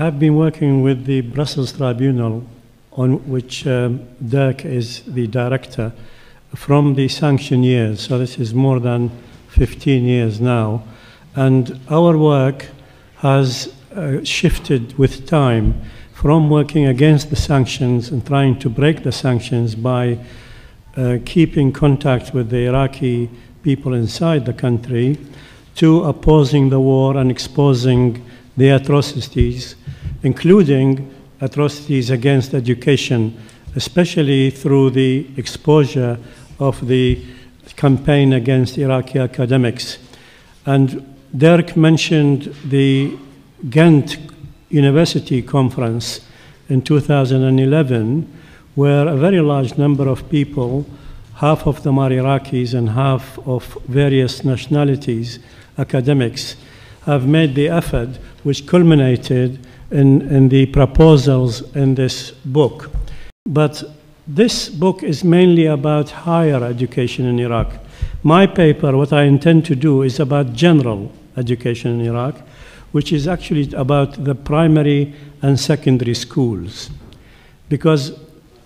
have been working with the Brussels Tribunal, on which Dirk is the director, from the sanction years. So this is more than 15 years now. And our work has shifted with time from working against the sanctions and trying to break the sanctions by keeping contact with the Iraqi people inside the country, to opposing the war and exposing the atrocities, including atrocities against education, especially through the exposure of the campaign against Iraqi academics. And Dirk mentioned the Ghent University Conference in 2011, where a very large number of people, half of them are Iraqis and half of various nationalities, academics, have made the effort which culminated in the proposals in this book. But this book is mainly about higher education in Iraq. My paper, what I intend to do, is about general education in Iraq, which is actually about the primary and secondary schools. Because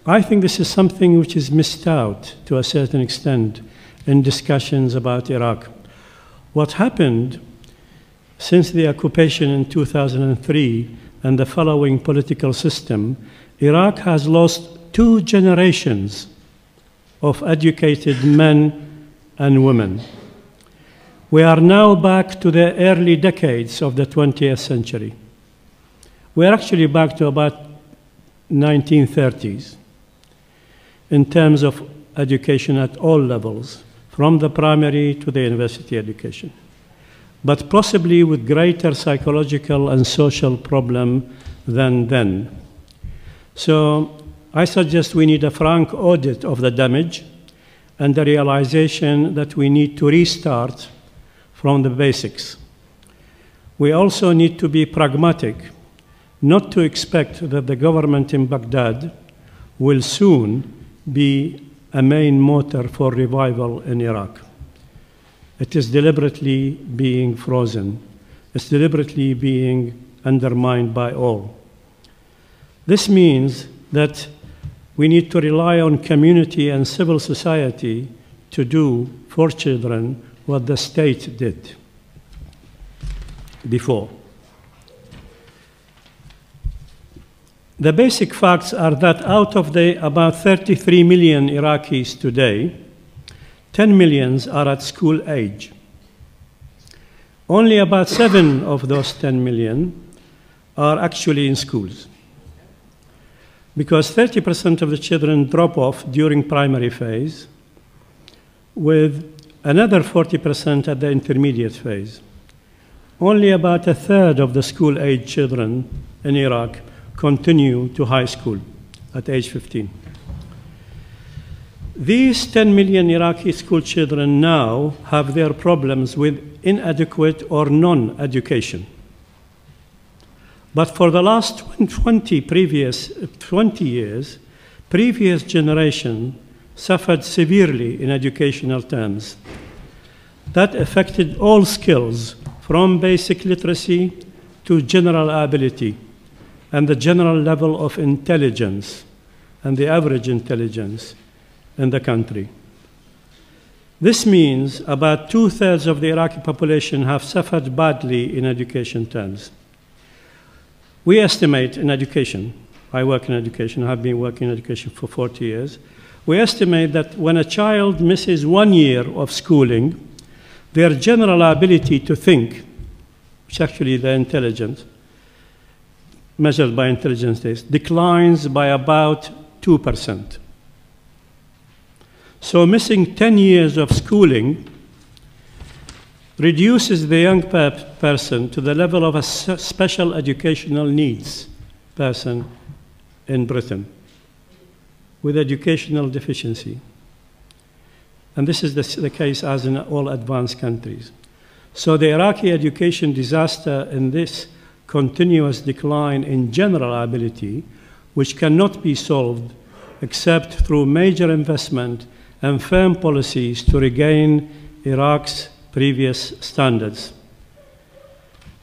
I think this is something which is missed out to a certain extent in discussions about Iraq. What happened since the occupation in 2003 and the following political system, Iraq has lost 2 generations of educated men and women. We are now back to the early decades of the 20th century. We're actually back to about 1930s in terms of education at all levels, from the primary to the university education, but possibly with greater psychological and social problem than then. So I suggest we need a frank audit of the damage and the realization that we need to restart from the basics. We also need to be pragmatic, not to expect that the government in Baghdad will soon be a main motor for revival in Iraq. It is deliberately being frozen. It's deliberately being undermined by all. This means that we need to rely on community and civil society to do for children what the state did before. The basic facts are that out of the about 33 million Iraqis today, 10 million are at school age. Only about 7 of those 10 million are actually in schools, because 30% of the children drop off during primary phase, with another 40% at the intermediate phase. Only about 1/3 of the school-age children in Iraq continue to high school at age 15. These 10 million Iraqi school children now have their problems with inadequate or non-education. But for the last 20 years, previous generation suffered severely in educational terms. That affected all skills, from basic literacy to general ability, and the general level of intelligence and the average intelligence in the country. This means about 2/3 of the Iraqi population have suffered badly in education terms. We estimate in education, I work in education, I have been working in education for 40 years, we estimate that when a child misses 1 year of schooling, their general ability to think, which is actually the intelligence, measured by intelligence tests, declines by about 2%. So missing 10 years of schooling reduces the young person to the level of a special educational needs person in Britain with educational deficiency. And this is the case as in all advanced countries. So the Iraqi education disaster in this continuous decline in general ability, which cannot be solved except through major investment and firm policies to regain Iraq's previous standards.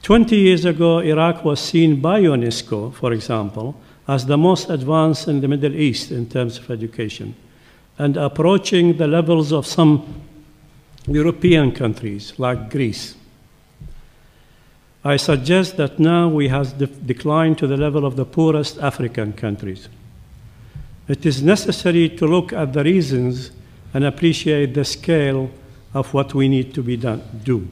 20 years ago, Iraq was seen by UNESCO, for example, as the most advanced in the Middle East in terms of education, and approaching the levels of some European countries like Greece. I suggest that now we have declined to the level of the poorest African countries. It is necessary to look at the reasons and appreciate the scale of what we need to do.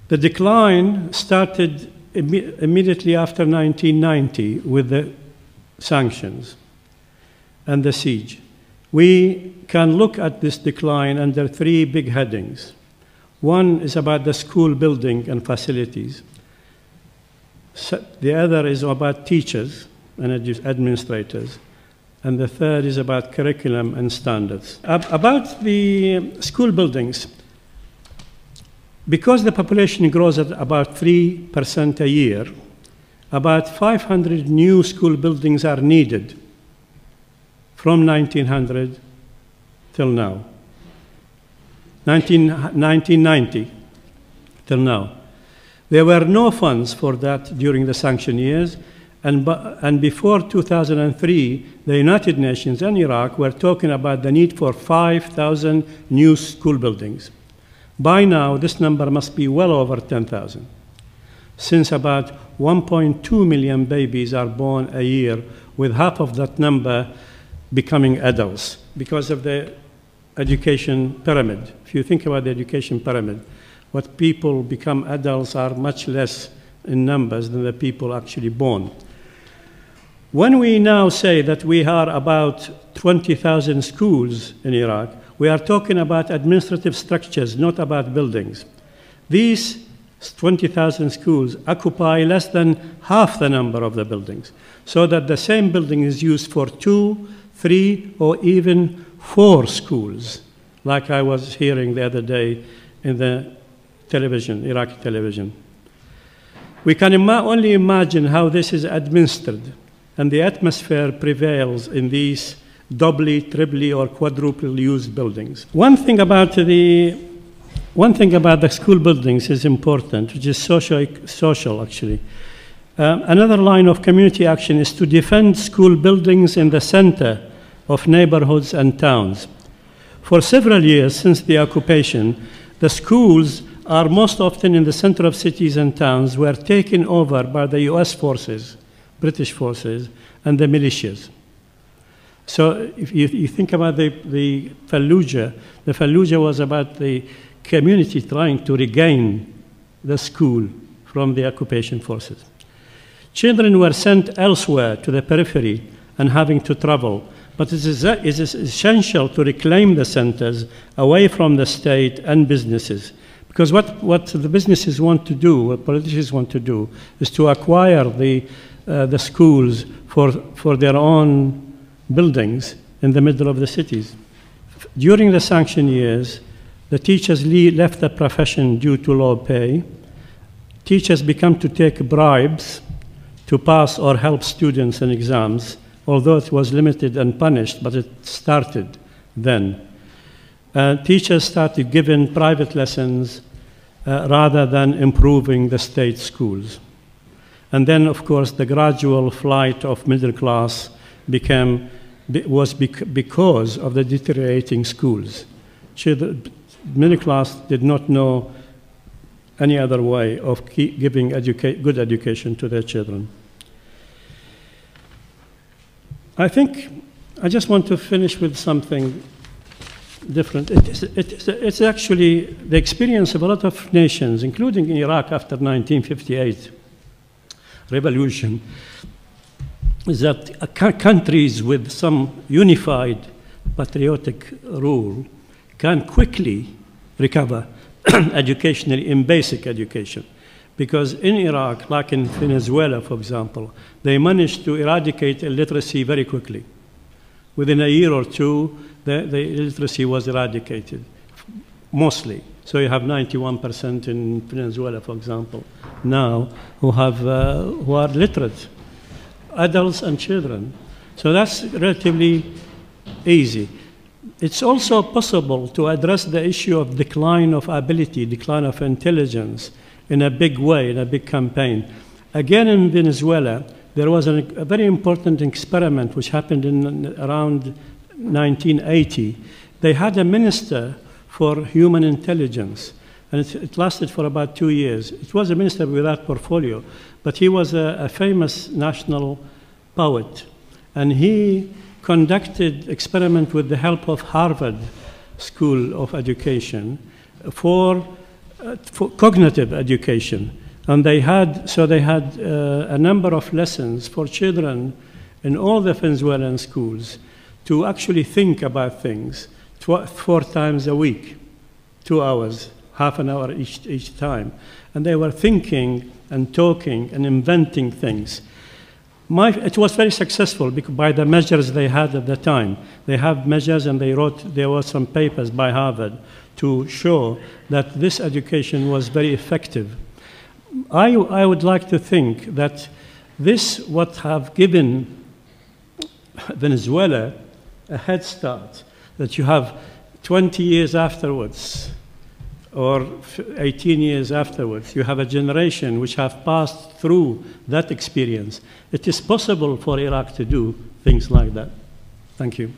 The decline started immediately after 1990 with the sanctions and the siege. We can look at this decline under three big headings. One is about the school building and facilities. The other is about teachers and administrators. And the third is about curriculum and standards. About the school buildings, because the population grows at about 3% a year, about 500 new school buildings are needed from 1900 till now. 1990 till now. There were no funds for that during the sanction years, and before 2003, the United Nations and Iraq were talking about the need for 5,000 new school buildings. By now, this number must be well over 10,000, since about 1.2 million babies are born a year, with half of that number becoming adults because of the education pyramid. If you think about the education pyramid, what people become adults are much less in numbers than the people actually born. When we now say that we are about 20,000 schools in Iraq, we are talking about administrative structures, not about buildings. These 20,000 schools occupy less than half the number of the buildings, so that the same building is used for 2, 3, or even 4 schools, like I was hearing the other day in the television, Iraqi television. We can only imagine how this is administered, and the atmosphere prevails in these doubly, triply, or quadruple used buildings. One thing about the school buildings is important, which is social actually. Another line of community action is to defend school buildings in the center of neighborhoods and towns. For several years since the occupation, the schools are most often in the center of cities and towns were taken over by the US forces, British forces, and the militias. So if you think about the Fallujah was about the community trying to regain the school from the occupation forces. Children were sent elsewhere to the periphery and having to travel, but it is essential to reclaim the centers away from the state and businesses. Because what the businesses want to do, what politicians want to do, is to acquire the schools for their own buildings in the middle of the cities. During the sanction years, the teachers left the profession due to low pay. Teachers began to take bribes to pass or help students in exams, although it was limited and punished, but it started then. Teachers started giving private lessons rather than improving the state schools. And then, of course, the gradual flight of middle class was because of the deteriorating schools. Middle class did not know any other way of giving good education to their children. I think I just want to finish with something different. It's actually the experience of a lot of nations, including in Iraq after 1958 revolution, is that countries with some unified patriotic rule can quickly recover educationally in basic education. Because in Iraq, like in Venezuela, for example, they managed to eradicate illiteracy very quickly. Within a year or two, the illiteracy was eradicated, mostly. So you have 91% in Venezuela, for example, now who are literate, adults and children. So that's relatively easy. It's also possible to address the issue of decline of ability, decline of intelligence in a big way, in a big campaign. Again, in Venezuela, there was a very important experiment which happened in around 1980. They had a minister for human intelligence, and it lasted for about 2 years. It was a minister without portfolio, but he was a famous national poet, and he conducted experiment with the help of Harvard School of Education for cognitive education. And they had a number of lessons for children in all the Venezuelan schools to actually think about things 4 times a week, 2 hours, half an hour each time. And they were thinking and talking and inventing things. It was very successful by the measures they had at the time. They have measures, and there were some papers by Harvard to show that this education was very effective. I would like to think that this would have given Venezuela a head start, that you have 20 years afterwards, or 18 years afterwards, you have a generation which have passed through that experience. It is possible for Iraq to do things like that. Thank you.